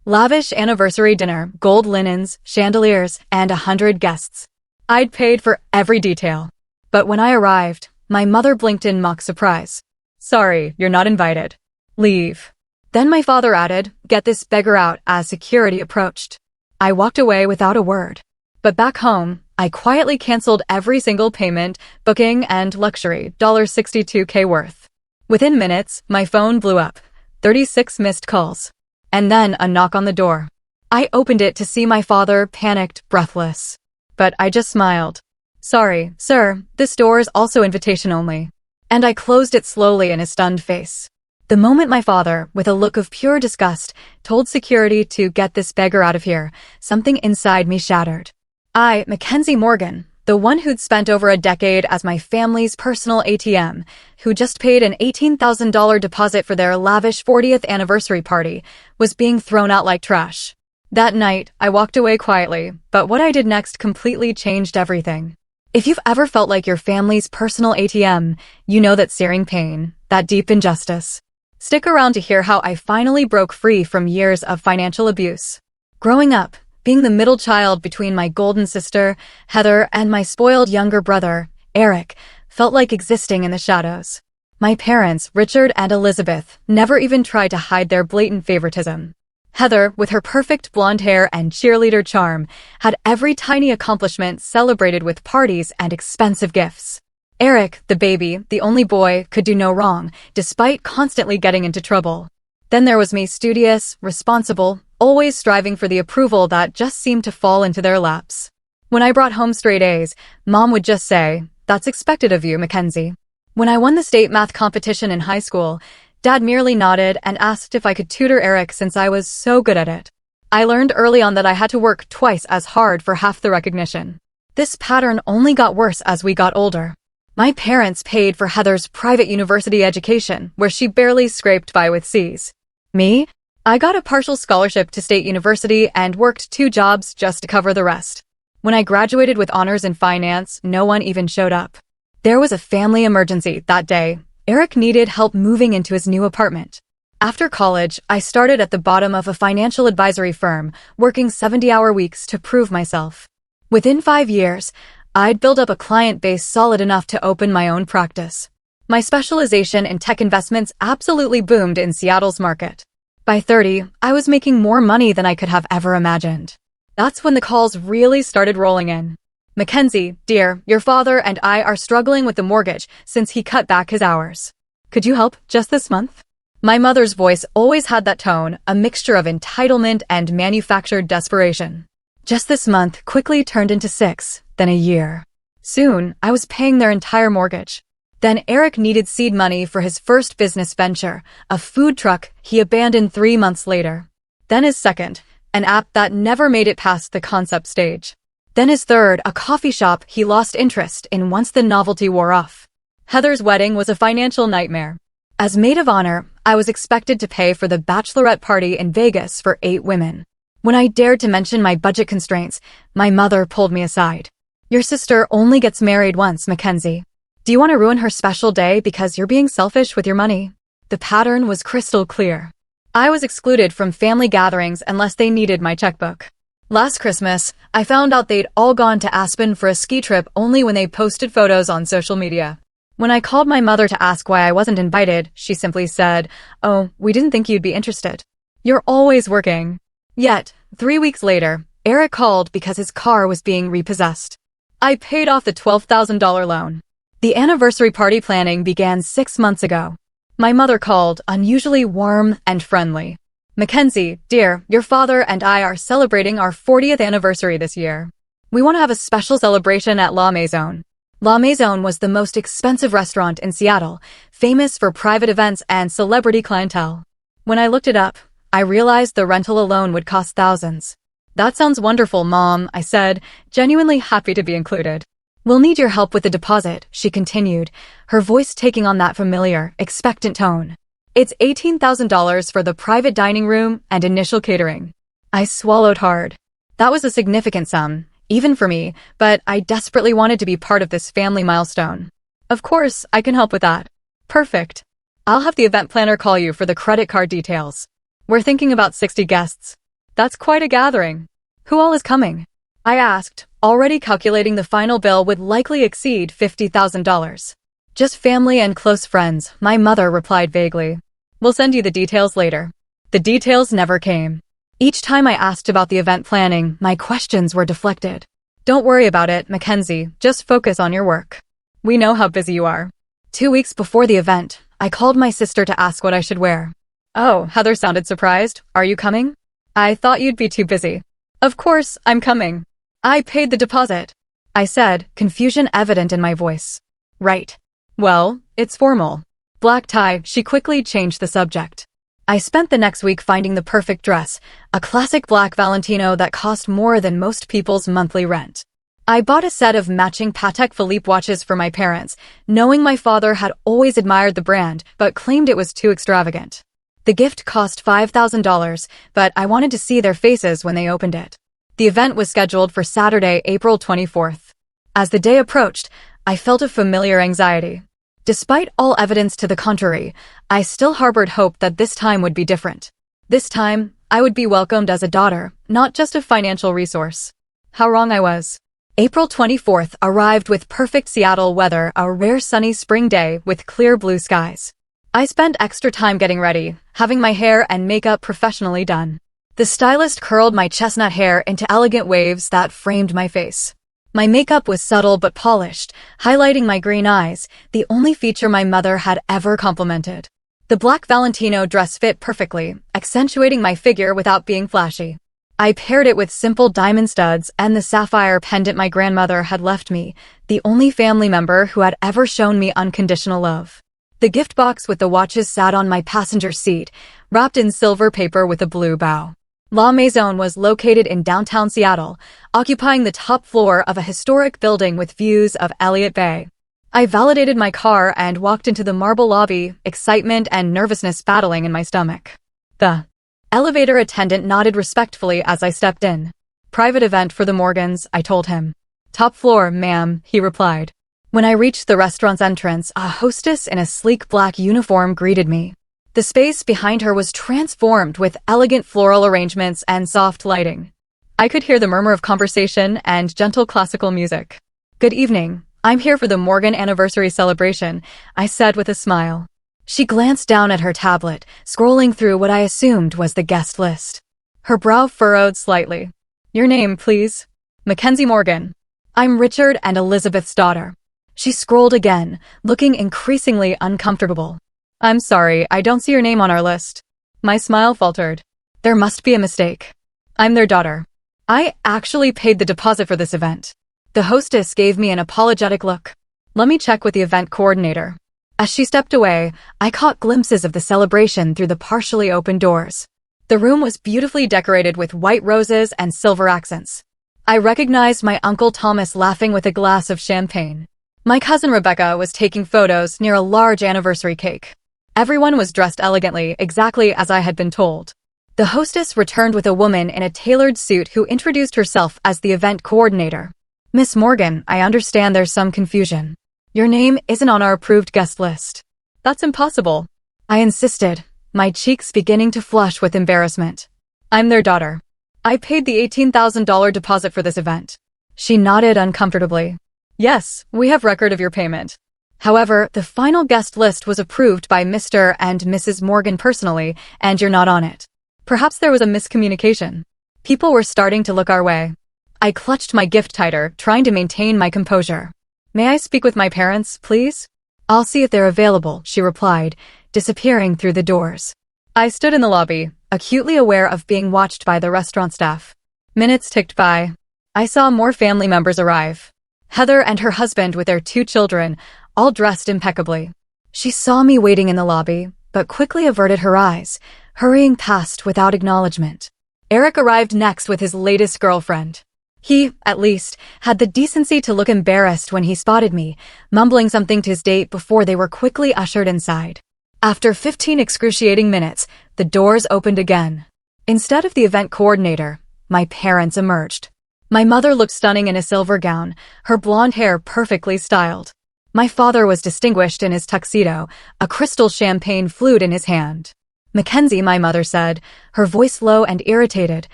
Lavish anniversary dinner, gold linens, chandeliers, and 100 guests. I'd paid for every detail. But when I arrived, my mother blinked in mock surprise. Sorry, you're not invited. Leave. Then my father added, get this beggar out as security approached. I walked away without a word. But back home, I quietly canceled every single payment, booking, and luxury, $62K worth. Within minutes, my phone blew up. 36 missed calls. And then a knock on the door. I opened it to see my father, panicked, breathless. But I just smiled. Sorry, sir, this door is also invitation only. And I closed it slowly in his stunned face. The moment my father, with a look of pure disgust, told security to get this beggar out of here, something inside me shattered. I, Mackenzie Morgan, the one who'd spent over a decade as my family's personal ATM, who just paid an $18,000 deposit for their lavish 40th anniversary party, was being thrown out like trash. That night, I walked away quietly, but what I did next completely changed everything. If you've ever felt like your family's personal ATM, you know that searing pain, that deep injustice. Stick around to hear how I finally broke free from years of financial abuse. Growing up, being the middle child between my golden sister, Heather, and my spoiled younger brother, Eric, felt like existing in the shadows. My parents, Richard and Elizabeth, never even tried to hide their blatant favoritism. Heather, with her perfect blonde hair and cheerleader charm, had every tiny accomplishment celebrated with parties and expensive gifts. Eric, the baby, the only boy, could do no wrong, despite constantly getting into trouble. Then there was me, studious, responsible, always striving for the approval that just seemed to fall into their laps. When I brought home straight A's, Mom would just say, "That's expected of you, Mackenzie." When I won the state math competition in high school, Dad merely nodded and asked if I could tutor Eric since I was so good at it. I learned early on that I had to work twice as hard for half the recognition. This pattern only got worse as we got older. My parents paid for Heather's private university education, where she barely scraped by with C's. Me? I got a partial scholarship to State University and worked 2 jobs just to cover the rest. When I graduated with honors in finance, no one even showed up. There was a family emergency that day. Eric needed help moving into his new apartment. After college, I started at the bottom of a financial advisory firm, working 70-hour weeks to prove myself. Within 5 years, I'd built up a client base solid enough to open my own practice. My specialization in tech investments absolutely boomed in Seattle's market. By 30, I was making more money than I could have ever imagined. That's when the calls really started rolling in. Mackenzie, dear, your father and I are struggling with the mortgage since he cut back his hours. Could you help just this month? My mother's voice always had that tone, a mixture of entitlement and manufactured desperation. Just this month quickly turned into 6, then a year. Soon, I was paying their entire mortgage. Then Eric needed seed money for his first business venture, a food truck he abandoned 3 months later. Then his second, an app that never made it past the concept stage. Then his third, a coffee shop he lost interest in once the novelty wore off. Heather's wedding was a financial nightmare. As maid of honor, I was expected to pay for the bachelorette party in Vegas for 8 women. When I dared to mention my budget constraints, my mother pulled me aside. Your sister only gets married once, Mackenzie. Do you want to ruin her special day because you're being selfish with your money? The pattern was crystal clear. I was excluded from family gatherings unless they needed my checkbook. Last Christmas, I found out they'd all gone to Aspen for a ski trip only when they posted photos on social media. When I called my mother to ask why I wasn't invited, she simply said, "Oh, we didn't think you'd be interested. You're always working." Yet, 3 weeks later, Eric called because his car was being repossessed. I paid off the $12,000 loan. The anniversary party planning began 6 months ago. My mother called, unusually warm and friendly. Mackenzie, dear, your father and I are celebrating our 40th anniversary this year. We want to have a special celebration at La Maison. La Maison was the most expensive restaurant in Seattle, famous for private events and celebrity clientele. When I looked it up, I realized the rental alone would cost thousands. That sounds wonderful, Mom, I said, genuinely happy to be included. We'll need your help with the deposit, she continued, her voice taking on that familiar, expectant tone. It's $18,000 for the private dining room and initial catering. I swallowed hard. That was a significant sum, even for me, but I desperately wanted to be part of this family milestone. Of course, I can help with that. Perfect. I'll have the event planner call you for the credit card details. We're thinking about 60 guests. That's quite a gathering. Who all is coming? I asked, already calculating the final bill would likely exceed $50,000. Just family and close friends, my mother replied vaguely. We'll send you the details later. The details never came. Each time I asked about the event planning, my questions were deflected. Don't worry about it, Mackenzie, just focus on your work. We know how busy you are. 2 weeks before the event, I called my sister to ask what I should wear. Oh, Heather sounded surprised. Are you coming? I thought you'd be too busy. Of course, I'm coming. I paid the deposit. I said, confusion evident in my voice. Right. Well, it's formal. Black tie, she quickly changed the subject. I spent the next week finding the perfect dress, a classic black Valentino that cost more than most people's monthly rent. I bought a set of matching Patek Philippe watches for my parents, knowing my father had always admired the brand but claimed it was too extravagant. The gift cost $5,000, but I wanted to see their faces when they opened it. The event was scheduled for Saturday, April 24th. As the day approached, I felt a familiar anxiety. Despite all evidence to the contrary, I still harbored hope that this time would be different. This time, I would be welcomed as a daughter, not just a financial resource. How wrong I was. April 24th arrived with perfect Seattle weather, a rare sunny spring day with clear blue skies. I spent extra time getting ready, having my hair and makeup professionally done. The stylist curled my chestnut hair into elegant waves that framed my face. My makeup was subtle but polished, highlighting my green eyes, the only feature my mother had ever complimented. The black Valentino dress fit perfectly, accentuating my figure without being flashy. I paired it with simple diamond studs and the sapphire pendant my grandmother had left me, the only family member who had ever shown me unconditional love. The gift box with the watches sat on my passenger seat, wrapped in silver paper with a blue bow. La Maison was located in downtown Seattle, occupying the top floor of a historic building with views of Elliott Bay. I validated my car and walked into the marble lobby, excitement and nervousness battling in my stomach. The elevator attendant nodded respectfully as I stepped in. Private event for the Morgans, I told him. Top floor, ma'am, he replied. When I reached the restaurant's entrance, a hostess in a sleek black uniform greeted me. The space behind her was transformed with elegant floral arrangements and soft lighting. I could hear the murmur of conversation and gentle classical music. Good evening. I'm here for the Morgan anniversary celebration, I said with a smile. She glanced down at her tablet, scrolling through what I assumed was the guest list. Her brow furrowed slightly. Your name, please? Mackenzie Morgan. I'm Richard and Elizabeth's daughter. She scrolled again, looking increasingly uncomfortable. I'm sorry, I don't see your name on our list. My smile faltered. There must be a mistake. I'm their daughter. I actually paid the deposit for this event. The hostess gave me an apologetic look. Let me check with the event coordinator. As she stepped away, I caught glimpses of the celebration through the partially open doors. The room was beautifully decorated with white roses and silver accents. I recognized my Uncle Thomas laughing with a glass of champagne. My cousin Rebecca was taking photos near a large anniversary cake. Everyone was dressed elegantly, exactly as I had been told. The hostess returned with a woman in a tailored suit who introduced herself as the event coordinator. Miss Morgan, I understand there's some confusion. Your name isn't on our approved guest list. That's impossible. I insisted, my cheeks beginning to flush with embarrassment. I'm their daughter. I paid the $18,000 deposit for this event. She nodded uncomfortably. Yes, we have record of your payment. However, the final guest list was approved by Mr. and Mrs. Morgan personally, and you're not on it. Perhaps there was a miscommunication. People were starting to look our way. I clutched my gift tighter, trying to maintain my composure. May I speak with my parents, please? I'll see if they're available, she replied, disappearing through the doors. I stood in the lobby, acutely aware of being watched by the restaurant staff. Minutes ticked by. I saw more family members arrive. Heather and her husband with their 2 children, all dressed impeccably. She saw me waiting in the lobby, but quickly averted her eyes, hurrying past without acknowledgement. Eric arrived next with his latest girlfriend. He, at least, had the decency to look embarrassed when he spotted me, mumbling something to his date before they were quickly ushered inside. After 15 excruciating minutes, the doors opened again. Instead of the event coordinator, my parents emerged. My mother looked stunning in a silver gown, her blonde hair perfectly styled. My father was distinguished in his tuxedo, a crystal champagne flute in his hand. Mackenzie, my mother said, her voice low and irritated,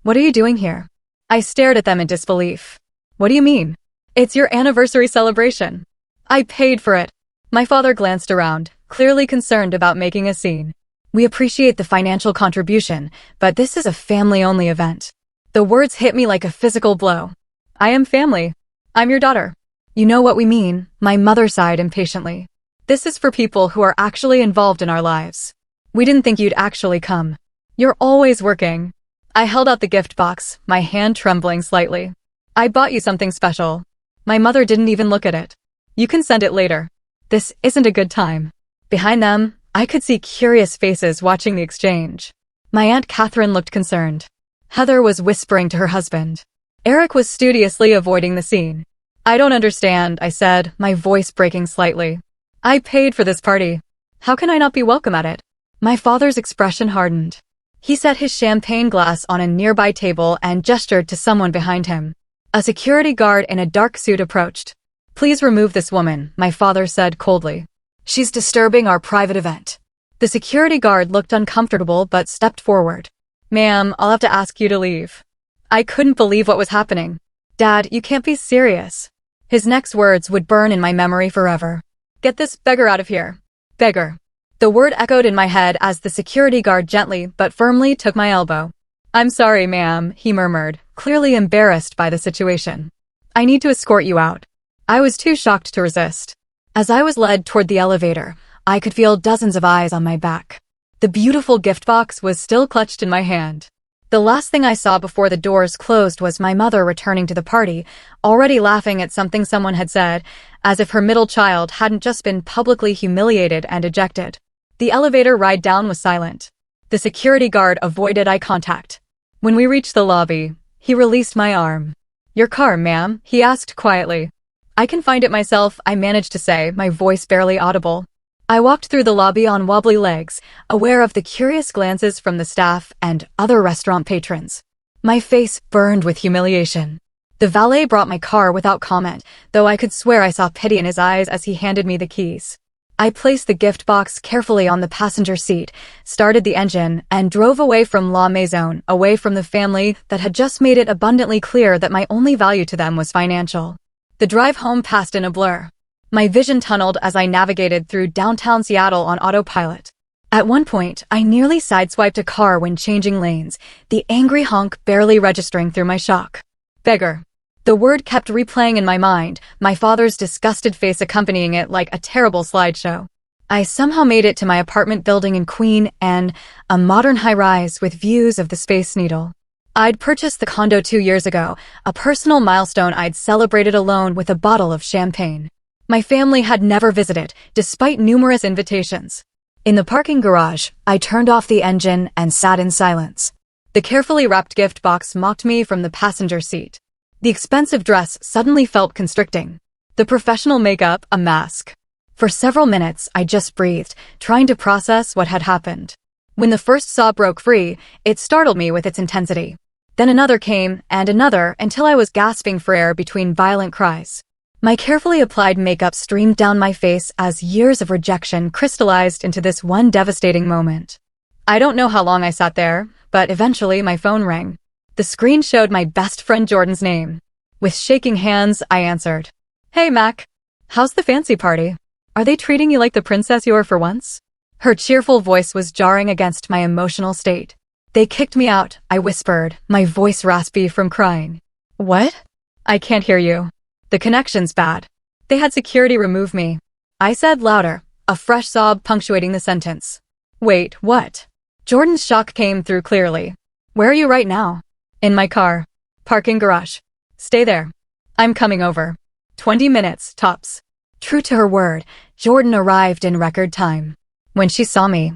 What are you doing here? I stared at them in disbelief. What do you mean? It's your anniversary celebration. I paid for it. My father glanced around, clearly concerned about making a scene. We appreciate the financial contribution, but this is a family-only event. The words hit me like a physical blow. I am family. I'm your daughter. You know what we mean, my mother sighed impatiently. This is for people who are actually involved in our lives. We didn't think you'd actually come. You're always working. I held out the gift box, my hand trembling slightly. I bought you something special. My mother didn't even look at it. You can send it later. This isn't a good time. Behind them, I could see curious faces watching the exchange. My Aunt Catherine looked concerned. Heather was whispering to her husband. Eric was studiously avoiding the scene. I don't understand, I said, my voice breaking slightly. I paid for this party. How can I not be welcome at it? My father's expression hardened. He set his champagne glass on a nearby table and gestured to someone behind him. A security guard in a dark suit approached. Please remove this woman, my father said coldly. She's disturbing our private event. The security guard looked uncomfortable but stepped forward. Ma'am, I'll have to ask you to leave. I couldn't believe what was happening. Dad, you can't be serious. His next words would burn in my memory forever. Get this beggar out of here. Beggar. The word echoed in my head as the security guard gently but firmly took my elbow. I'm sorry, ma'am, he murmured, clearly embarrassed by the situation. I need to escort you out. I was too shocked to resist. As I was led toward the elevator, I could feel dozens of eyes on my back. The beautiful gift box was still clutched in my hand. The last thing I saw before the doors closed was my mother returning to the party, already laughing at something someone had said, as if her middle child hadn't just been publicly humiliated and ejected. The elevator ride down was silent. The security guard avoided eye contact. When we reached the lobby, he released my arm. Your car, ma'am, he asked quietly. I can find it myself, I managed to say, my voice barely audible. I walked through the lobby on wobbly legs, aware of the curious glances from the staff and other restaurant patrons. My face burned with humiliation. The valet brought my car without comment, though I could swear I saw pity in his eyes as he handed me the keys. I placed the gift box carefully on the passenger seat, started the engine, and drove away from La Maison, away from the family that had just made it abundantly clear that my only value to them was financial. The drive home passed in a blur. My vision tunneled as I navigated through downtown Seattle on autopilot. At one point, I nearly sideswiped a car when changing lanes, the angry honk barely registering through my shock. Beggar. The word kept replaying in my mind, my father's disgusted face accompanying it like a terrible slideshow. I somehow made it to my apartment building in Queen Anne, a modern high-rise with views of the Space Needle. I'd purchased the condo 2 years ago, a personal milestone I'd celebrated alone with a bottle of champagne. My family had never visited, despite numerous invitations. In the parking garage, I turned off the engine and sat in silence. The carefully wrapped gift box mocked me from the passenger seat. The expensive dress suddenly felt constricting. The professional makeup, a mask. For several minutes, I just breathed, trying to process what had happened. When the first sob broke free, it startled me with its intensity. Then another came, and another, until I was gasping for air between violent cries. My carefully applied makeup streamed down my face as years of rejection crystallized into this one devastating moment. I don't know how long I sat there, but eventually my phone rang. The screen showed my best friend Jordan's name. With shaking hands, I answered. Hey, Mac. How's the fancy party? Are they treating you like the princess you are for once? Her cheerful voice was jarring against my emotional state. They kicked me out, I whispered, my voice raspy from crying. What? I can't hear you. The connection's bad. They had security remove me. I said louder, a fresh sob punctuating the sentence. Wait, what? Jordan's shock came through clearly. Where are you right now? In my car. Parking garage. Stay there. I'm coming over. 20 minutes, tops. True to her word, Jordan arrived in record time. When she saw me,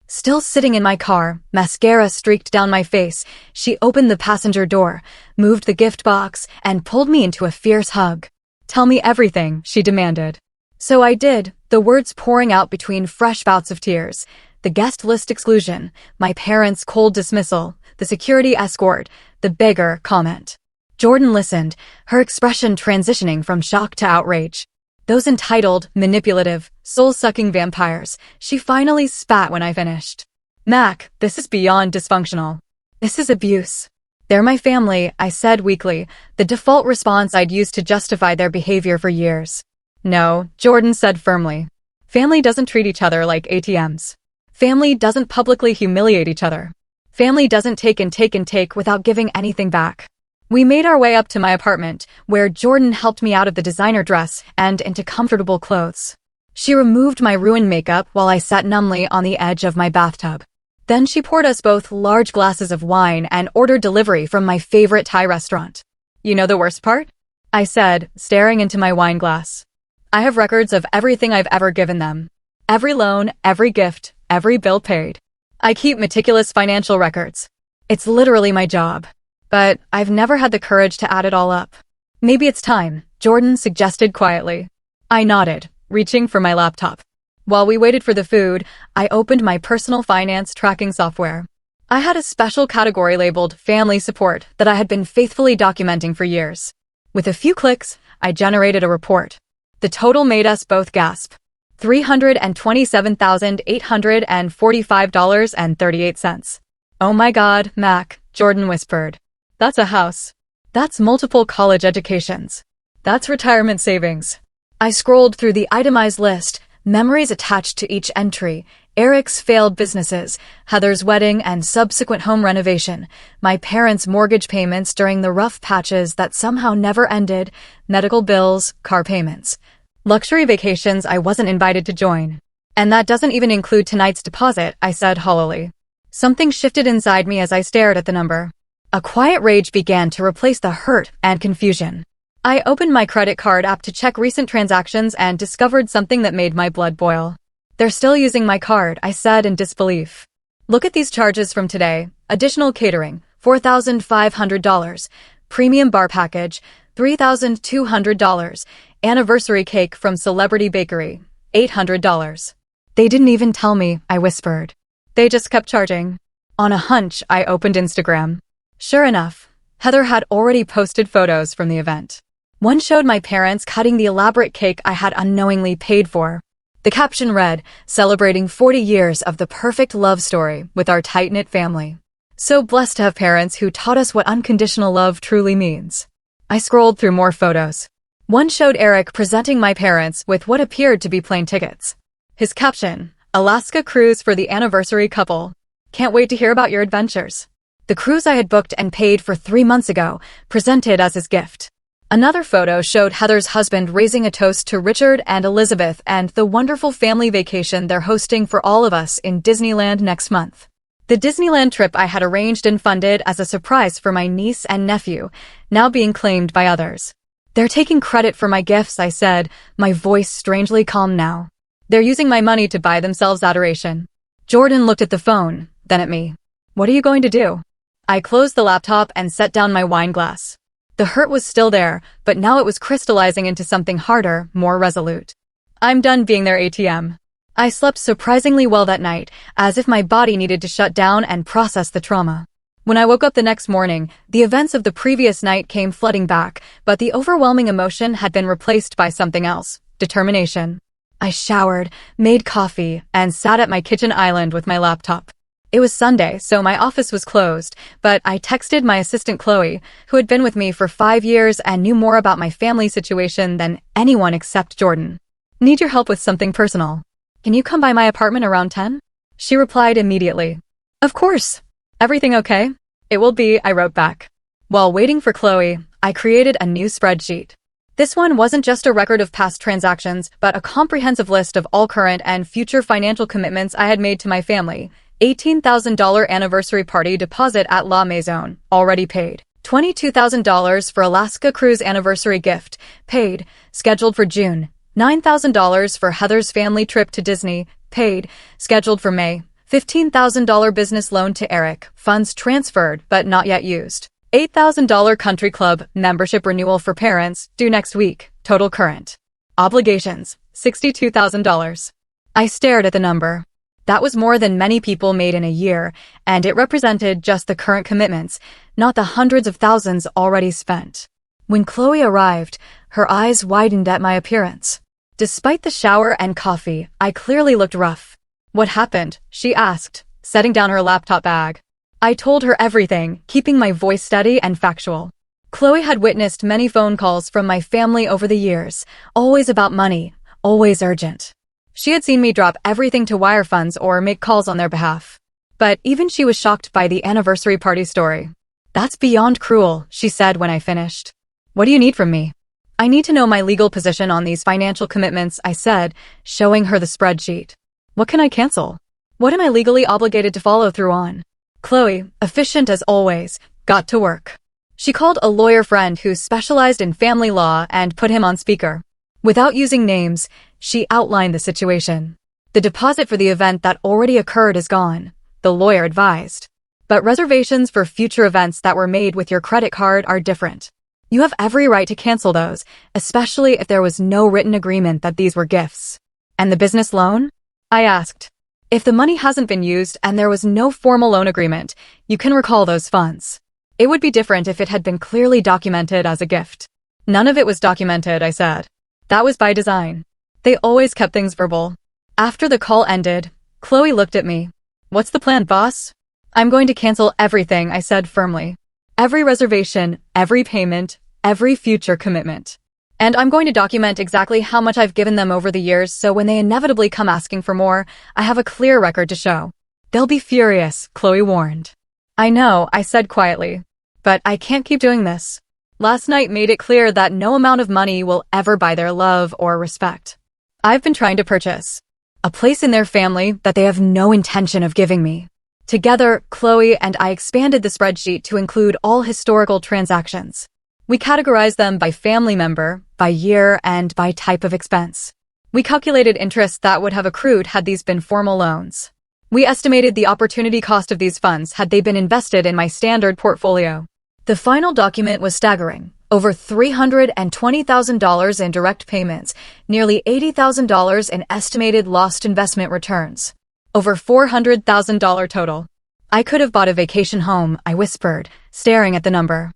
still sitting in my car, mascara streaked down my face, she opened the passenger door, moved the gift box, and pulled me into a fierce hug. Tell me everything, she demanded. So I did, the words pouring out between fresh bouts of tears. The guest list exclusion, my parents' cold dismissal, the security escort, the beggar comment. Jordan listened, her expression transitioning from shock to outrage. Those entitled, manipulative, soul-sucking vampires, she finally spat when I finished. Mac, this is beyond dysfunctional. This is abuse. They're my family, I said weakly, the default response I'd used to justify their behavior for years. No, Jordan said firmly. Family doesn't treat each other like ATMs. Family doesn't publicly humiliate each other. Family doesn't take and take and take without giving anything back. We made our way up to my apartment, where Jordan helped me out of the designer dress and into comfortable clothes. She removed my ruined makeup while I sat numbly on the edge of my bathtub. Then she poured us both large glasses of wine and ordered delivery from my favorite Thai restaurant. You know the worst part? I said, staring into my wine glass. I have records of everything I've ever given them. Every loan, every gift, every bill paid. I keep meticulous financial records. It's literally my job. But I've never had the courage to add it all up. Maybe it's time, Jordan suggested quietly. I nodded, reaching for my laptop. While we waited for the food, I opened my personal finance tracking software. I had a special category labeled Family Support that I had been faithfully documenting for years. With a few clicks, I generated a report. The total made us both gasp. $327,845.38. Oh my God, Mac, Jordan whispered. That's a house. That's multiple college educations. That's retirement savings. I scrolled through the itemized list, memories attached to each entry, Eric's failed businesses, Heather's wedding and subsequent home renovation, my parents' mortgage payments during the rough patches that somehow never ended, medical bills, car payments. Luxury vacations I wasn't invited to join. And that doesn't even include tonight's deposit, I said hollowly. Something shifted inside me as I stared at the number. A quiet rage began to replace the hurt and confusion. I opened my credit card app to check recent transactions and discovered something that made my blood boil. They're still using my card, I said in disbelief. Look at these charges from today. Additional catering, $4,500. Premium bar package, $3,200. Anniversary cake from Celebrity Bakery, $800. They didn't even tell me, I whispered. They just kept charging. On a hunch, I opened Instagram. Sure enough, Heather had already posted photos from the event. One showed my parents cutting the elaborate cake I had unknowingly paid for. The caption read, celebrating 40 years of the perfect love story with our tight-knit family. So blessed to have parents who taught us what unconditional love truly means. I scrolled through more photos. One showed Eric presenting my parents with what appeared to be plane tickets. His caption, Alaska cruise for the anniversary couple. Can't wait to hear about your adventures. The cruise I had booked and paid for 3 months ago, presented as his gift. Another photo showed Heather's husband raising a toast to Richard and Elizabeth and the wonderful family vacation they're hosting for all of us in Disneyland next month. The Disneyland trip I had arranged and funded as a surprise for my niece and nephew, now being claimed by others. They're taking credit for my gifts, I said, my voice strangely calm now. They're using my money to buy themselves adoration. Jordan looked at the phone, then at me. What are you going to do? I closed the laptop and set down my wine glass. The hurt was still there, but now it was crystallizing into something harder, more resolute. I'm done being their ATM. I slept surprisingly well that night, as if my body needed to shut down and process the trauma. When I woke up the next morning, the events of the previous night came flooding back, but the overwhelming emotion had been replaced by something else, determination. I showered, made coffee, and sat at my kitchen island with my laptop. It was Sunday, so my office was closed, but I texted my assistant Chloe, who had been with me for 5 years and knew more about my family situation than anyone except Jordan. Need your help with something personal. Can you come by my apartment around 10? She replied immediately. Of course. Everything okay? It will be, I wrote back. While waiting for Chloe, I created a new spreadsheet. This one wasn't just a record of past transactions, but a comprehensive list of all current and future financial commitments I had made to my family. $18,000 anniversary party deposit at La Maison, already paid. $22,000 for Alaska cruise anniversary gift, paid, scheduled for June. $9,000 for Heather's family trip to Disney, paid, scheduled for May. $15,000 business loan to Eric, funds transferred but not yet used. $8,000 country club membership renewal for parents, due next week, total current. Obligations, $62,000. I stared at the number. That was more than many people made in a year, and it represented just the current commitments, not the hundreds of thousands already spent. When Chloe arrived, her eyes widened at my appearance. Despite the shower and coffee, I clearly looked rough. What happened? She asked, setting down her laptop bag. I told her everything, keeping my voice steady and factual. Chloe had witnessed many phone calls from my family over the years, always about money, always urgent. She had seen me drop everything to wire funds or make calls on their behalf. But even she was shocked by the anniversary party story. "That's beyond cruel," she said when I finished. "What do you need from me?" "I need to know my legal position on these financial commitments," I said, showing her the spreadsheet. "What can I cancel? What am I legally obligated to follow through on?" Chloe, efficient as always, got to work. She called a lawyer friend who specialized in family law and put him on speaker. Without using names, she outlined the situation. "The deposit for the event that already occurred is gone," the lawyer advised. "But reservations for future events that were made with your credit card are different. You have every right to cancel those, especially if there was no written agreement that these were gifts." "And the business loan?" I asked. "If the money hasn't been used and there was no formal loan agreement, you can recall those funds. It would be different if it had been clearly documented as a gift." "None of it was documented," I said. "That was by design. They always kept things verbal." After the call ended, Chloe looked at me. "What's the plan, boss?" "I'm going to cancel everything," I said firmly. "Every reservation, every payment, every future commitment. And I'm going to document exactly how much I've given them over the years so when they inevitably come asking for more, I have a clear record to show." "They'll be furious," Chloe warned. "I know," I said quietly. "But I can't keep doing this. Last night made it clear that no amount of money will ever buy their love or respect. I've been trying to purchase a place in their family that they have no intention of giving me." Together, Chloe and I expanded the spreadsheet to include all historical transactions. We categorized them by family member, by year, and by type of expense. We calculated interest that would have accrued had these been formal loans. We estimated the opportunity cost of these funds had they been invested in my standard portfolio. The final document was staggering. Over $320,000 in direct payments, nearly $80,000 in estimated lost investment returns. Over $400,000 total. "I could have bought a vacation home," I whispered, staring at the number.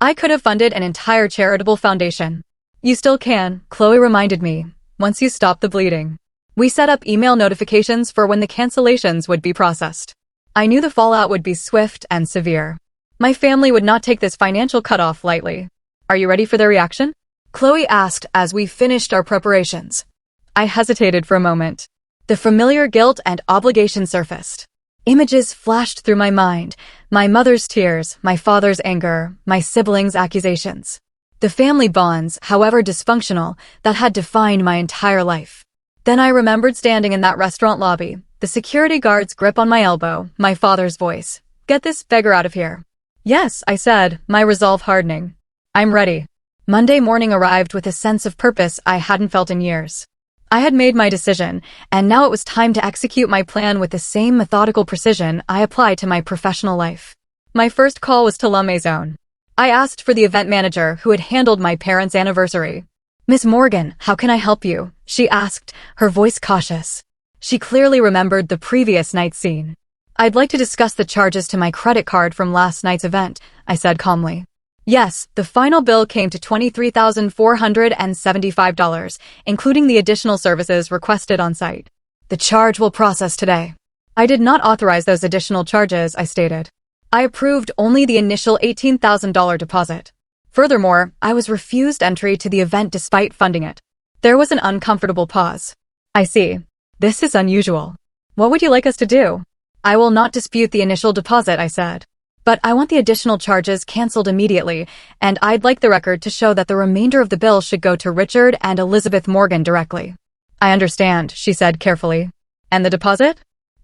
"I could have funded an entire charitable foundation." "You still can," Chloe reminded me, "once you stop the bleeding." We set up email notifications for when the cancellations would be processed. I knew the fallout would be swift and severe. My family would not take this financial cutoff lightly. "Are you ready for their reaction?" Chloe asked as we finished our preparations. I hesitated for a moment. The familiar guilt and obligation surfaced. Images flashed through my mind, my mother's tears, my father's anger, my siblings' accusations. The family bonds, however dysfunctional, that had defined my entire life. Then I remembered standing in that restaurant lobby, the security guard's grip on my elbow, my father's voice. "Get this beggar out of here." "Yes," I said, my resolve hardening. "I'm ready." Monday morning arrived with a sense of purpose I hadn't felt in years. I had made my decision, and now it was time to execute my plan with the same methodical precision I applied to my professional life. My first call was to La Maison. I asked for the event manager who had handled my parents' anniversary. "Miss Morgan, how can I help you?" she asked, her voice cautious. She clearly remembered the previous night's scene. "I'd like to discuss the charges to my credit card from last night's event," I said calmly. Yes, the final bill came to $23,475, including the additional services requested on site. "The charge will process today." I did not authorize those additional charges, I stated. I approved only the initial $18,000 deposit. Furthermore, I was refused entry to the event despite funding it. There was an uncomfortable pause. "I see. This is unusual. What would you like us to do?" "I will not dispute the initial deposit," I said. "But I want the additional charges canceled immediately, and I'd like the record to show that the remainder of the bill should go to Richard and Elizabeth Morgan directly." "I understand," she said carefully. "And the deposit?"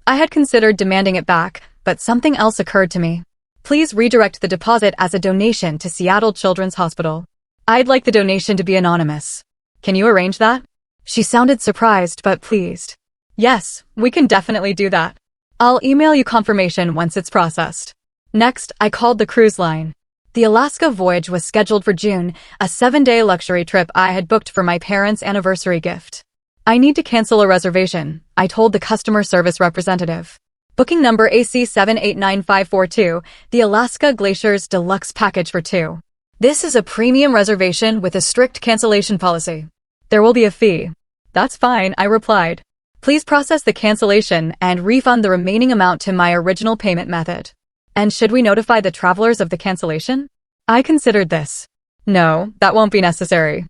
I had considered demanding it back, but something else occurred to me. "Please redirect the deposit as a donation to Seattle Children's Hospital. I'd like the donation to be anonymous. Can you arrange that?" She sounded surprised but pleased. "Yes, we can definitely do that. I'll email you confirmation once it's processed." Next, I called the cruise line. The Alaska voyage was scheduled for June, a 7-day luxury trip I had booked for my parents' anniversary gift. "I need to cancel a reservation," I told the customer service representative. "Booking number AC789542, the Alaska Glaciers Deluxe Package for 2. This is a premium reservation with a strict cancellation policy. There will be a fee." "That's fine," I replied. "Please process the cancellation and refund the remaining amount to my original payment method." And should we notify the travelers of the cancellation? I considered this. No, that won't be necessary.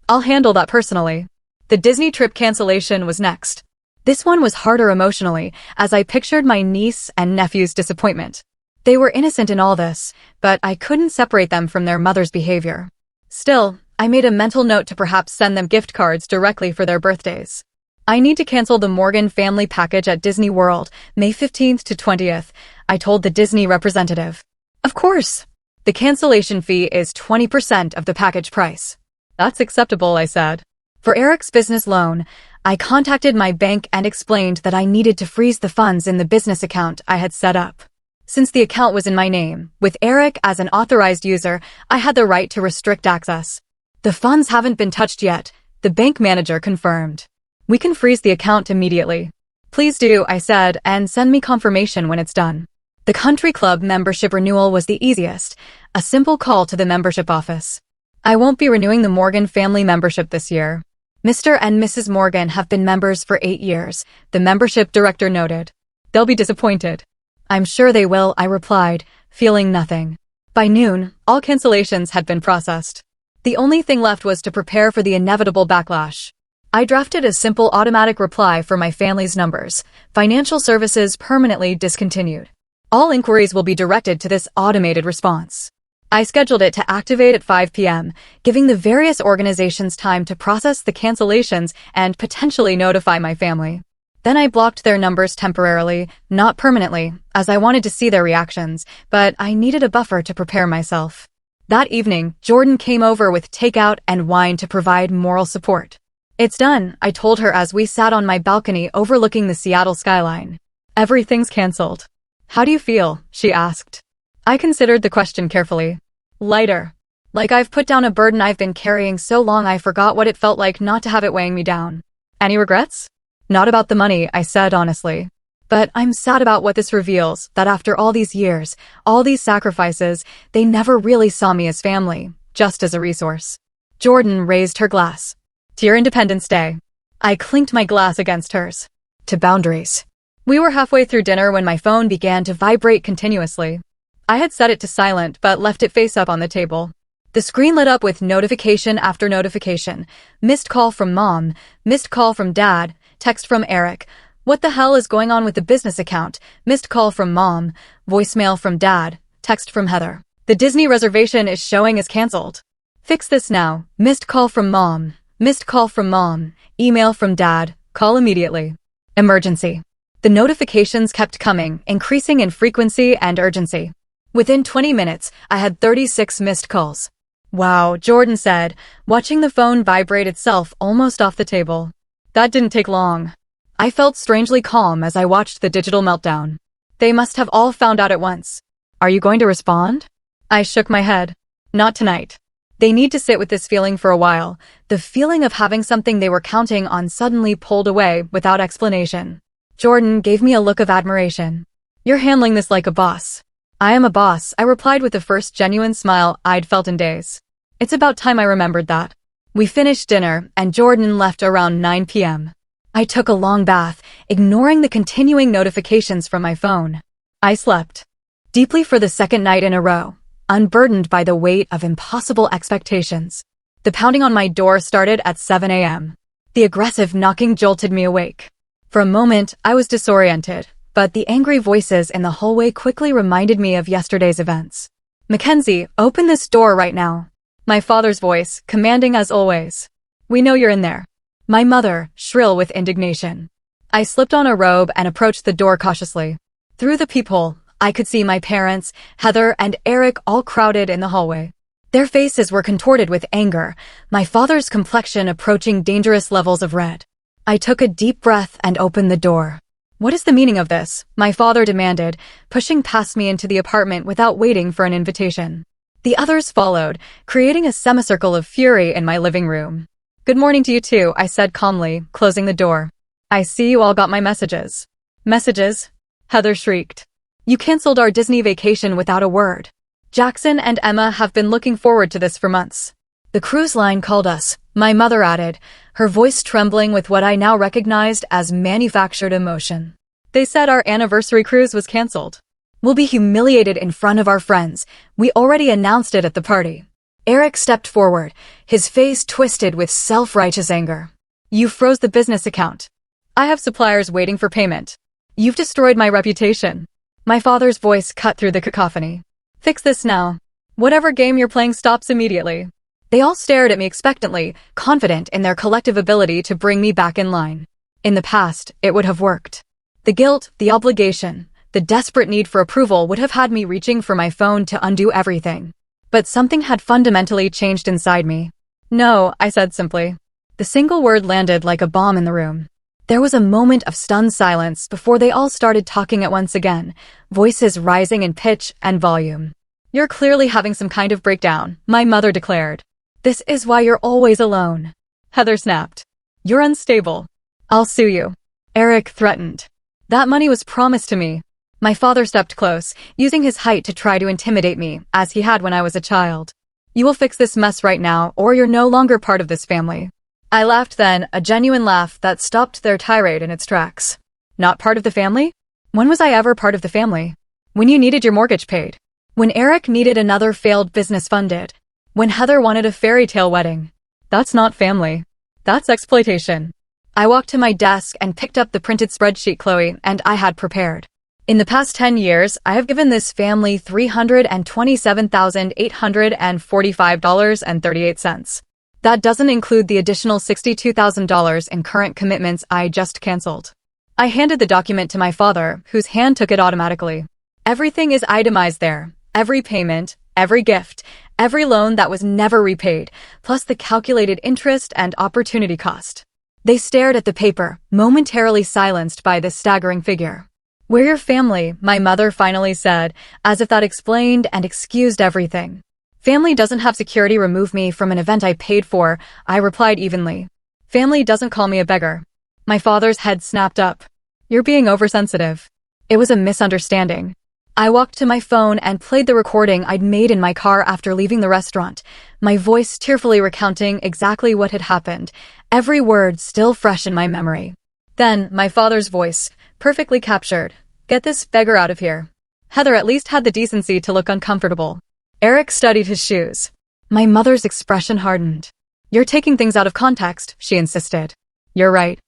I'll handle that personally. The Disney trip cancellation was next. This one was harder emotionally, as I pictured my niece and nephew's disappointment. They were innocent in all this, but I couldn't separate them from their mother's behavior. Still, I made a mental note to perhaps send them gift cards directly for their birthdays. I need to cancel the Morgan family package at Disney World, May 15th to 20th, I told the Disney representative. Of course. The cancellation fee is 20% of the package price. That's acceptable, I said. For Eric's business loan, I contacted my bank and explained that I needed to freeze the funds in the business account I had set up. Since the account was in my name, with Eric as an authorized user, I had the right to restrict access. The funds haven't been touched yet, the bank manager confirmed. We can freeze the account immediately. Please do, I said, and send me confirmation when it's done. The country club membership renewal was the easiest, a simple call to the membership office. I won't be renewing the Morgan family membership this year. Mr. and Mrs. Morgan have been members for 8 years, the membership director noted. They'll be disappointed. I'm sure they will, I replied, feeling nothing. By noon, all cancellations had been processed. The only thing left was to prepare for the inevitable backlash. I drafted a simple automatic reply for my family's numbers. Financial services permanently discontinued. All inquiries will be directed to this automated response. I scheduled it to activate at 5 p.m., giving the various organizations time to process the cancellations and potentially notify my family. Then I blocked their numbers temporarily, not permanently, as I wanted to see their reactions, but I needed a buffer to prepare myself. That evening, Jordan came over with takeout and wine to provide moral support. It's done, I told her as we sat on my balcony overlooking the Seattle skyline. Everything's canceled. How do you feel? She asked. I considered the question carefully. Lighter. Like I've put down a burden I've been carrying so long I forgot what it felt like not to have it weighing me down. Any regrets? Not about the money, I said honestly. But I'm sad about what this reveals, that after all these years, all these sacrifices, they never really saw me as family, just as a resource. Jordan raised her glass. To your Independence Day. I clinked my glass against hers. To boundaries. We were halfway through dinner when my phone began to vibrate continuously. I had set it to silent but left it face up on the table. The screen lit up with notification after notification. Missed call from Mom, missed call from Dad, text from Eric. What the hell is going on with the business account? Missed call from Mom, voicemail from Dad, text from Heather. The Disney reservation is showing as canceled. Fix this now. Missed call from Mom, missed call from Mom, email from Dad, call immediately. Emergency. The notifications kept coming, increasing in frequency and urgency. Within 20 minutes, I had 36 missed calls. Wow, Jordan said, watching the phone vibrate itself almost off the table. That didn't take long. I felt strangely calm as I watched the digital meltdown. They must have all found out at once. Are you going to respond? I shook my head. Not tonight. They need to sit with this feeling for a while, the feeling of having something they were counting on suddenly pulled away without explanation. Jordan gave me a look of admiration. You're handling this like a boss. I am a boss, I replied with the first genuine smile I'd felt in days. It's about time I remembered that. We finished dinner, and Jordan left around 9 p.m. I took a long bath, ignoring the continuing notifications from my phone. I slept deeply for the second night in a row, unburdened by the weight of impossible expectations. The pounding on my door started at 7 a.m. The aggressive knocking jolted me awake. For a moment, I was disoriented, but the angry voices in the hallway quickly reminded me of yesterday's events. Mackenzie, open this door right now. My father's voice, commanding as always. We know you're in there. My mother, shrill with indignation. I slipped on a robe and approached the door cautiously. Through the peephole, I could see my parents, Heather and Eric all crowded in the hallway. Their faces were contorted with anger, my father's complexion approaching dangerous levels of red. I took a deep breath and opened the door. What is the meaning of this? My father demanded, pushing past me into the apartment without waiting for an invitation. The others followed, creating a semicircle of fury in my living room. Good morning to you too, I said calmly, closing the door. I see you all got my messages. Messages? Heather shrieked. You canceled our Disney vacation without a word. Jackson and Emma have been looking forward to this for months. The cruise line called us, my mother added, her voice trembling with what I now recognized as manufactured emotion. They said our anniversary cruise was canceled. We'll be humiliated in front of our friends. We already announced it at the party. Eric stepped forward, his face twisted with self-righteous anger. You froze the business account. I have suppliers waiting for payment. You've destroyed my reputation. My father's voice cut through the cacophony. Fix this now. Whatever game you're playing stops immediately. They all stared at me expectantly, confident in their collective ability to bring me back in line. In the past, it would have worked. The guilt, the obligation, the desperate need for approval would have had me reaching for my phone to undo everything. But something had fundamentally changed inside me. No, I said simply. The single word landed like a bomb in the room. There was a moment of stunned silence before they all started talking at once again, voices rising in pitch and volume. You're clearly having some kind of breakdown, my mother declared. This is why you're always alone. Heather snapped. You're unstable. I'll sue you. Eric threatened. That money was promised to me. My father stepped close, using his height to try to intimidate me, as he had when I was a child. You will fix this mess right now, or you're no longer part of this family. I laughed then, a genuine laugh that stopped their tirade in its tracks. Not part of the family? When was I ever part of the family? When you needed your mortgage paid. When Eric needed another failed business funded. When Heather wanted a fairy tale wedding. That's not family. That's exploitation. I walked to my desk and picked up the printed spreadsheet Chloe and I had prepared. In the past 10 years, I have given this family $327,845.38. That doesn't include the additional $62,000 in current commitments I just canceled. I handed the document to my father, whose hand took it automatically. Everything is itemized there. Every payment, every gift, every loan that was never repaid, plus the calculated interest and opportunity cost. They stared at the paper, momentarily silenced by this staggering figure. We're your family, my mother finally said, as if that explained and excused everything. Family doesn't have security remove me from an event I paid for, I replied evenly. Family doesn't call me a beggar. My father's head snapped up. You're being oversensitive. It was a misunderstanding. I walked to my phone and played the recording I'd made in my car after leaving the restaurant, my voice tearfully recounting exactly what had happened, every word still fresh in my memory. Then, my father's voice, perfectly captured. Get this beggar out of here. Heather at least had the decency to look uncomfortable. Eric studied his shoes. My mother's expression hardened. You're taking things out of context, she insisted. You're right.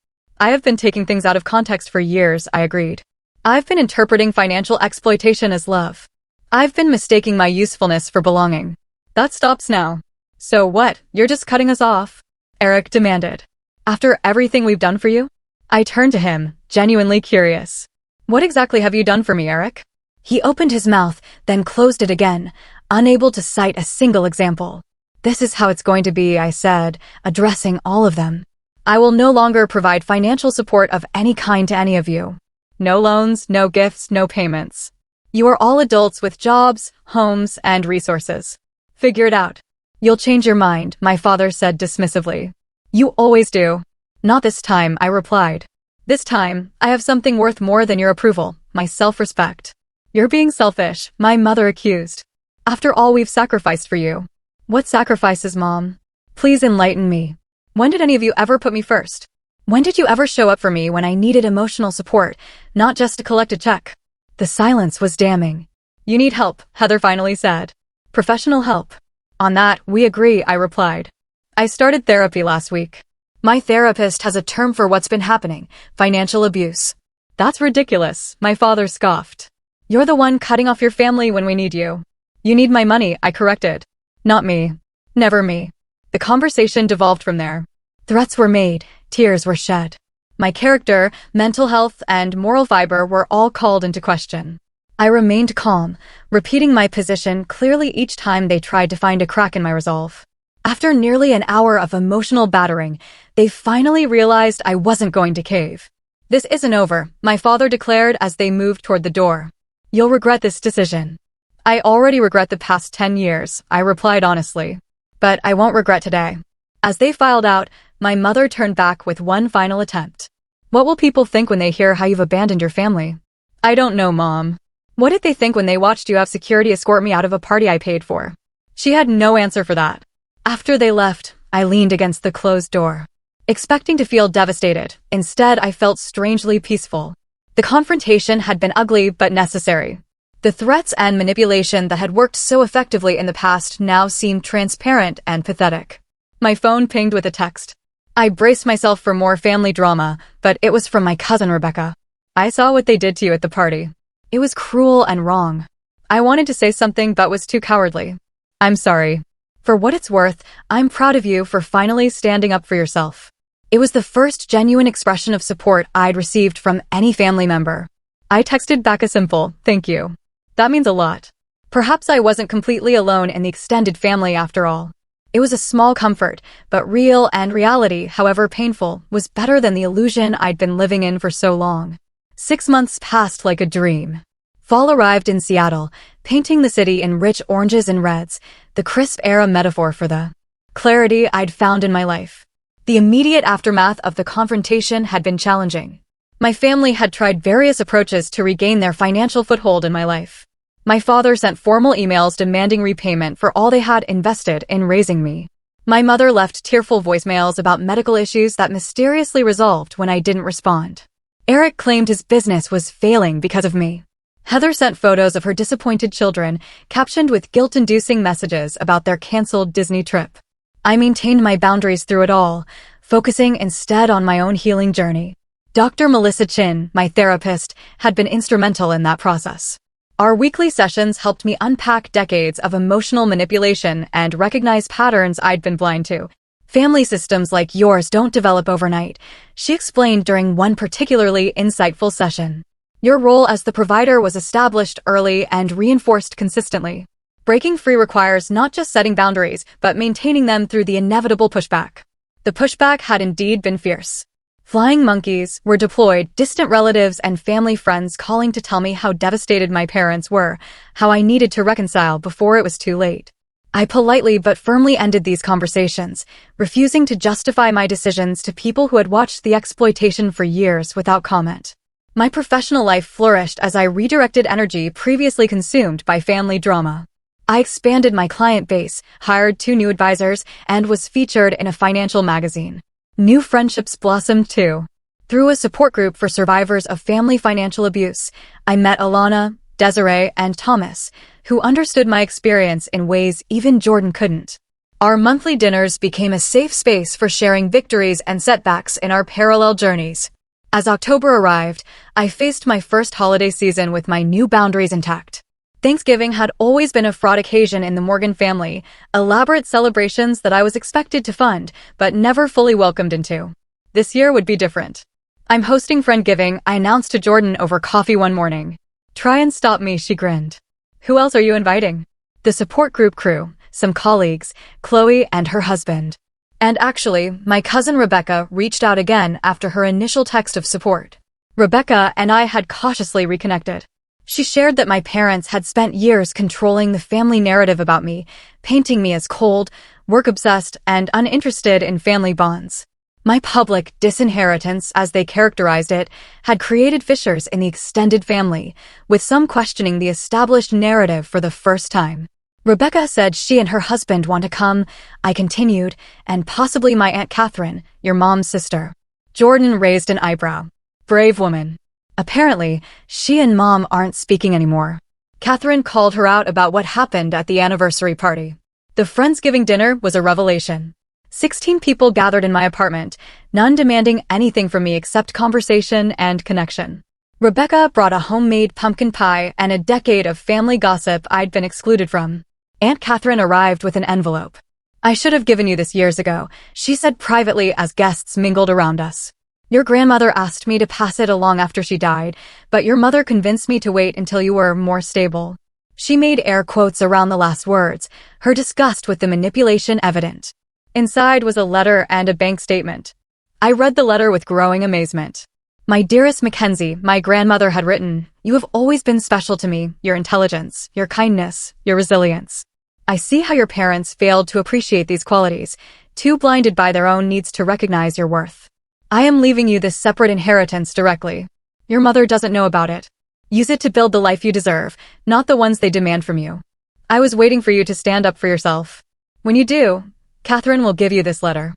I have been taking things out of context for years, I agreed. I've been interpreting financial exploitation as love. I've been mistaking my usefulness for belonging. That stops now. So what, you're just cutting us off? Eric demanded. After everything we've done for you? I turned to him, genuinely curious. What exactly have you done for me, Eric? He opened his mouth, then closed it again, unable to cite a single example. This is how it's going to be, I said, addressing all of them. I will no longer provide financial support of any kind to any of you. No loans, no gifts, no payments. You are all adults with jobs, homes, and resources. Figure it out. You'll change your mind, my father said dismissively. You always do. Not this time, I replied. This time, I have something worth more than your approval, my self-respect. You're being selfish, my mother accused. After all we've sacrificed for you. What sacrifices, Mom? Please enlighten me. When did any of you ever put me first? When did you ever show up for me when I needed emotional support, not just to collect a check? The silence was damning. You need help, Heather finally said. Professional help. On that, we agree, I replied. I started therapy last week. My therapist has a term for what's been happening, financial abuse. That's ridiculous, my father scoffed. You're the one cutting off your family when we need you. You need my money, I corrected. Not me. Never me. The conversation devolved from there. Threats were made, tears were shed. My character, mental health, and moral fiber were all called into question. I remained calm, repeating my position clearly each time they tried to find a crack in my resolve. After nearly an hour of emotional battering, they finally realized I wasn't going to cave. This isn't over, my father declared as they moved toward the door. You'll regret this decision. I already regret the past 10 years, I replied honestly. But I won't regret today. As they filed out, my mother turned back with one final attempt. What will people think when they hear how you've abandoned your family? I don't know, Mom. What did they think when they watched you have security escort me out of a party I paid for? She had no answer for that. After they left, I leaned against the closed door. Expecting to feel devastated, instead I felt strangely peaceful. The confrontation had been ugly but necessary. The threats and manipulation that had worked so effectively in the past now seemed transparent and pathetic. My phone pinged with a text. I braced myself for more family drama, but it was from my cousin Rebecca. I saw what they did to you at the party. It was cruel and wrong. I wanted to say something but was too cowardly. I'm sorry. For what it's worth, I'm proud of you for finally standing up for yourself. It was the first genuine expression of support I'd received from any family member. I texted back a simple, thank you. That means a lot. Perhaps I wasn't completely alone in the extended family after all. It was a small comfort, but real, and reality, however painful, was better than the illusion I'd been living in for so long. 6 months passed like a dream. Fall arrived in Seattle, painting the city in rich oranges and reds, the crisp air a metaphor for the clarity I'd found in my life. The immediate aftermath of the confrontation had been challenging. My family had tried various approaches to regain their financial foothold in my life. My father sent formal emails demanding repayment for all they had invested in raising me. My mother left tearful voicemails about medical issues that mysteriously resolved when I didn't respond. Eric claimed his business was failing because of me. Heather sent photos of her disappointed children, captioned with guilt-inducing messages about their canceled Disney trip. I maintained my boundaries through it all, focusing instead on my own healing journey. Dr. Melissa Chin, my therapist, had been instrumental in that process. Our weekly sessions helped me unpack decades of emotional manipulation and recognize patterns I'd been blind to. Family systems like yours don't develop overnight, she explained during one particularly insightful session. Your role as the provider was established early and reinforced consistently. Breaking free requires not just setting boundaries, but maintaining them through the inevitable pushback. The pushback had indeed been fierce. Flying monkeys were deployed, distant relatives and family friends calling to tell me how devastated my parents were, how I needed to reconcile before it was too late. I politely but firmly ended these conversations, refusing to justify my decisions to people who had watched the exploitation for years without comment. My professional life flourished as I redirected energy previously consumed by family drama. I expanded my client base, hired 2 new advisors, and was featured in a financial magazine. New friendships blossomed too. Through a support group for survivors of family financial abuse, I met Alana, Desiree, and Thomas, who understood my experience in ways even Jordan couldn't. Our monthly dinners became a safe space for sharing victories and setbacks in our parallel journeys. As October arrived, I faced my first holiday season with my new boundaries intact. Thanksgiving had always been a fraught occasion in the Morgan family, elaborate celebrations that I was expected to fund, but never fully welcomed into. This year would be different. I'm hosting Friendsgiving, I announced to Jordan over coffee one morning. Try and stop me, she grinned. Who else are you inviting? The support group crew, some colleagues, Chloe and her husband. And actually, my cousin Rebecca reached out again after her initial text of support. Rebecca and I had cautiously reconnected. She shared that my parents had spent years controlling the family narrative about me, painting me as cold, work-obsessed, and uninterested in family bonds. My public disinheritance, as they characterized it, had created fissures in the extended family, with some questioning the established narrative for the first time. Rebecca said she and her husband want to come, I continued, and possibly my Aunt Catherine, your mom's sister. Jordan raised an eyebrow. Brave woman. Apparently, she and Mom aren't speaking anymore. Catherine called her out about what happened at the anniversary party. The Friendsgiving dinner was a revelation. 16 people gathered in my apartment, none demanding anything from me except conversation and connection. Rebecca brought a homemade pumpkin pie and a decade of family gossip I'd been excluded from. Aunt Catherine arrived with an envelope. I should have given you this years ago, she said privately as guests mingled around us. Your grandmother asked me to pass it along after she died, but your mother convinced me to wait until you were more stable. She made air quotes around the last words, her disgust with the manipulation evident. Inside was a letter and a bank statement. I read the letter with growing amazement. My dearest Mackenzie, my grandmother had written, you have always been special to me, your intelligence, your kindness, your resilience. I see how your parents failed to appreciate these qualities, too blinded by their own needs to recognize your worth. I am leaving you this separate inheritance directly. Your mother doesn't know about it. Use it to build the life you deserve, not the ones they demand from you. I was waiting for you to stand up for yourself. When you do, Catherine will give you this letter.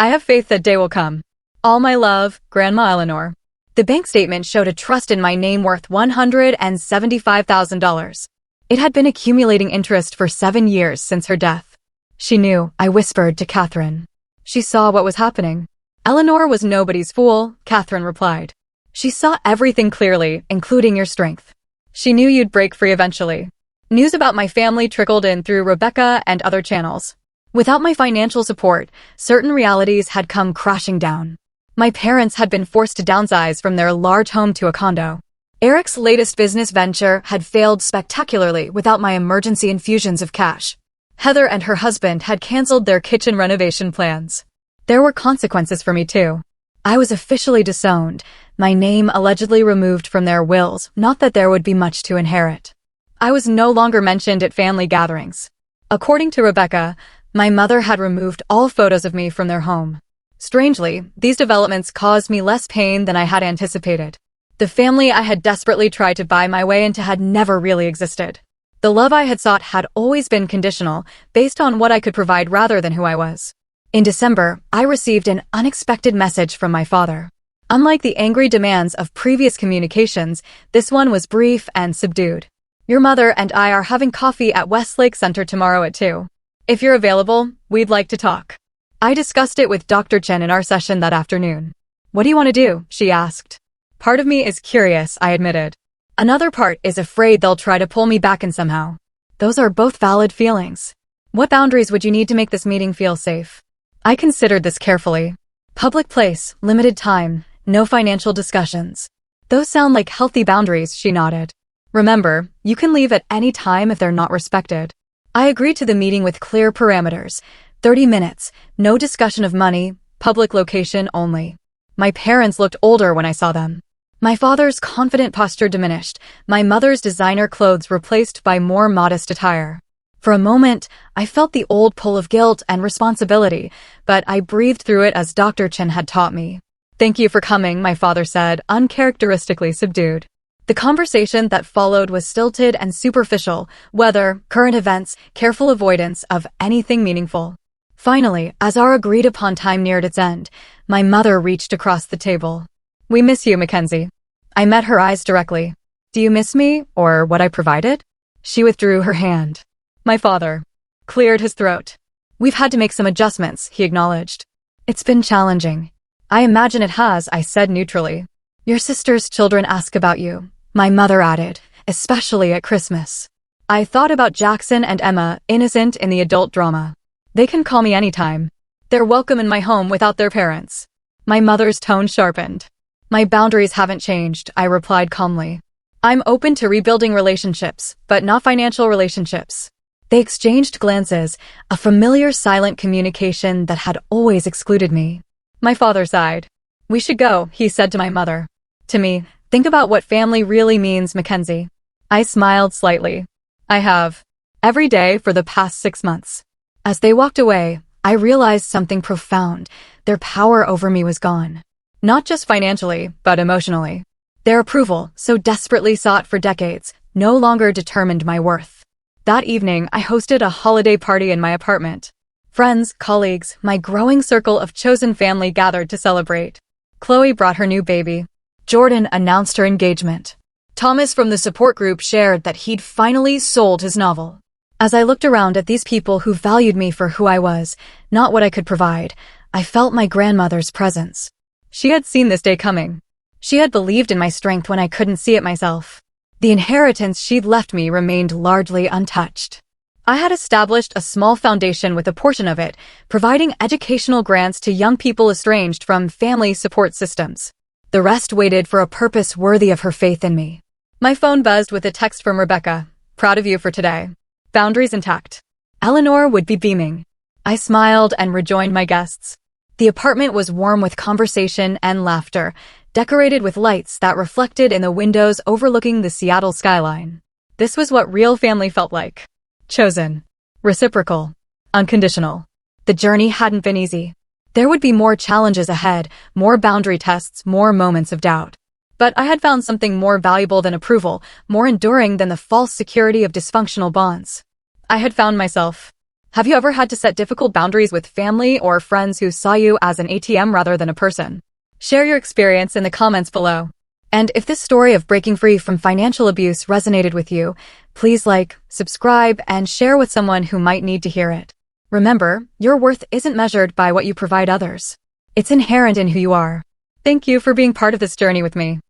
I have faith that day will come. All my love, Grandma Eleanor. The bank statement showed a trust in my name worth $175,000. It had been accumulating interest for 7 years since her death. She knew, I whispered to Catherine. She saw what was happening. Eleanor was nobody's fool, Catherine replied. She saw everything clearly, including your strength. She knew you'd break free eventually. News about my family trickled in through Rebecca and other channels. Without my financial support, certain realities had come crashing down. My parents had been forced to downsize from their large home to a condo. Eric's latest business venture had failed spectacularly without my emergency infusions of cash. Heather and her husband had canceled their kitchen renovation plans. There were consequences for me too. I was officially disowned, my name allegedly removed from their wills, not that there would be much to inherit. I was no longer mentioned at family gatherings. According to Rebecca, my mother had removed all photos of me from their home. Strangely, these developments caused me less pain than I had anticipated. The family I had desperately tried to buy my way into had never really existed. The love I had sought had always been conditional, based on what I could provide rather than who I was. In December, I received an unexpected message from my father. Unlike the angry demands of previous communications, this one was brief and subdued. Your mother and I are having coffee at Westlake Center tomorrow at 2. If you're available, we'd like to talk. I discussed it with Dr. Chen in our session that afternoon. What do you want to do? She asked. Part of me is curious, I admitted. Another part is afraid they'll try to pull me back in somehow. Those are both valid feelings. What boundaries would you need to make this meeting feel safe? I considered this carefully. Public place, limited time, no financial discussions. Those sound like healthy boundaries, she nodded. Remember, you can leave at any time if they're not respected. I agreed to the meeting with clear parameters. 30 minutes, no discussion of money, public location only. My parents looked older when I saw them. My father's confident posture diminished, my mother's designer clothes replaced by more modest attire. For a moment, I felt the old pull of guilt and responsibility, but I breathed through it as Dr. Chen had taught me. Thank you for coming, my father said, uncharacteristically subdued. The conversation that followed was stilted and superficial, weather, current events, careful avoidance of anything meaningful. Finally, as our agreed-upon time neared its end, my mother reached across the table. We miss you, Mackenzie. I met her eyes directly. Do you miss me, or what I provided? She withdrew her hand. My father cleared his throat. We've had to make some adjustments, he acknowledged. It's been challenging. I imagine it has, I said neutrally. Your sister's children ask about you, my mother added, especially at Christmas. I thought about Jackson and Emma, innocent in the adult drama. They can call me anytime. They're welcome in my home without their parents. My mother's tone sharpened. My boundaries haven't changed, I replied calmly. I'm open to rebuilding relationships, but not financial relationships. They exchanged glances, a familiar silent communication that had always excluded me. My father sighed. We should go, he said to my mother. To me, think about what family really means, Mackenzie. I smiled slightly. I have. Every day for the past 6 months. As they walked away, I realized something profound. Their power over me was gone. Not just financially, but emotionally. Their approval, so desperately sought for decades, no longer determined my worth. That evening, I hosted a holiday party in my apartment. Friends, colleagues, my growing circle of chosen family gathered to celebrate. Chloe brought her new baby. Jordan announced her engagement. Thomas from the support group shared that he'd finally sold his novel. As I looked around at these people who valued me for who I was, not what I could provide, I felt my grandmother's presence. She had seen this day coming. She had believed in my strength when I couldn't see it myself. The inheritance she'd left me remained largely untouched. I had established a small foundation with a portion of it, providing educational grants to young people estranged from family support systems. The rest waited for a purpose worthy of her faith in me. My phone buzzed with a text from Rebecca. Proud of you for today. Boundaries intact. Eleanor would be beaming. I smiled and rejoined my guests. The apartment was warm with conversation and laughter, decorated with lights that reflected in the windows overlooking the Seattle skyline. This was what real family felt like. Chosen. Reciprocal. Unconditional. The journey hadn't been easy. There would be more challenges ahead, more boundary tests, more moments of doubt. But I had found something more valuable than approval, more enduring than the false security of dysfunctional bonds. I had found myself. Have you ever had to set difficult boundaries with family or friends who saw you as an ATM rather than a person? Share your experience in the comments below. And if this story of breaking free from financial abuse resonated with you, please like, subscribe, and share with someone who might need to hear it. Remember, your worth isn't measured by what you provide others. It's inherent in who you are. Thank you for being part of this journey with me.